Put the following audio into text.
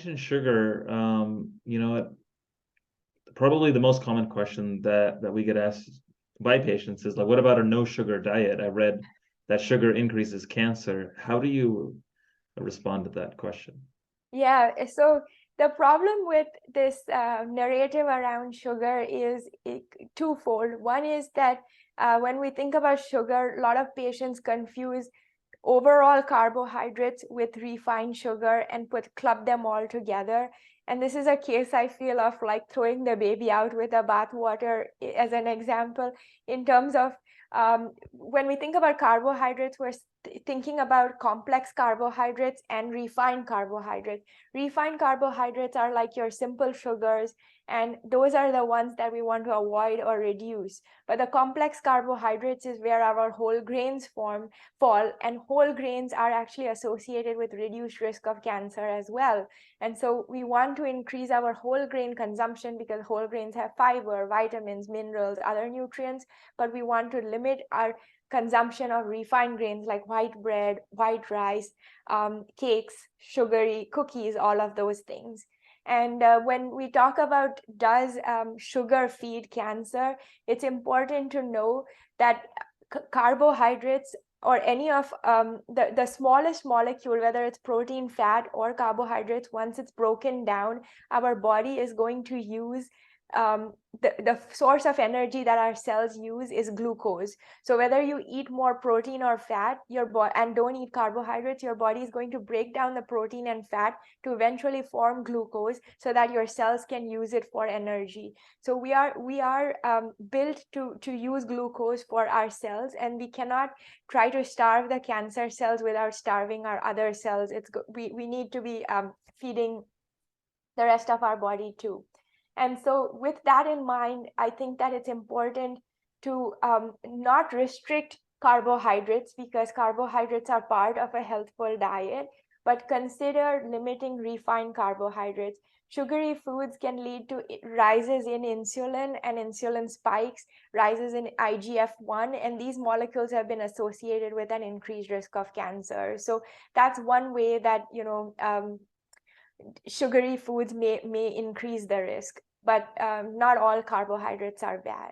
mentioned sugar. Probably the most common question that we get asked by patients is like, what about a no sugar diet? I read that sugar increases cancer. How do you respond to that question? Yeah, so the problem with this narrative around sugar is twofold. One is that when we think about sugar, a lot of patients confuse overall carbohydrates with refined sugar and club them all together. And this is a case I feel of like throwing the baby out with the bathwater as an example in terms of when we think about carbohydrates, we're thinking about complex carbohydrates and refined carbohydrates. Refined carbohydrates are like your simple sugars, and those are the ones that we want to avoid or reduce. But the complex carbohydrates is where our whole grains fall, and whole grains are actually associated with reduced risk of cancer as well. And so we want to increase our whole grain consumption because whole grains have fiber, vitamins, minerals, other nutrients, but we want to limit our consumption of refined grains like white bread, white rice, cakes, sugary cookies, all of those things. And when we talk about does sugar feed cancer, it's important to know that carbohydrates or any of the smallest molecule, whether it's protein, fat, or carbohydrates, once it's broken down, our body is going to use the source of energy that our cells use is glucose. So whether you eat more protein or fat, and don't eat carbohydrates, your body is going to break down the protein and fat to eventually form glucose so that your cells can use it for energy. So we are built to use glucose for our cells, and we cannot try to starve the cancer cells without starving our other cells. We need to be feeding the rest of our body too. And so with that in mind, I think that it's important to not restrict carbohydrates because carbohydrates are part of a healthful diet, but consider limiting refined carbohydrates. Sugary foods can lead to rises in insulin and insulin spikes, rises in IGF-1, and these molecules have been associated with an increased risk of cancer. So that's one way that, sugary foods may increase the risk, but not all carbohydrates are bad.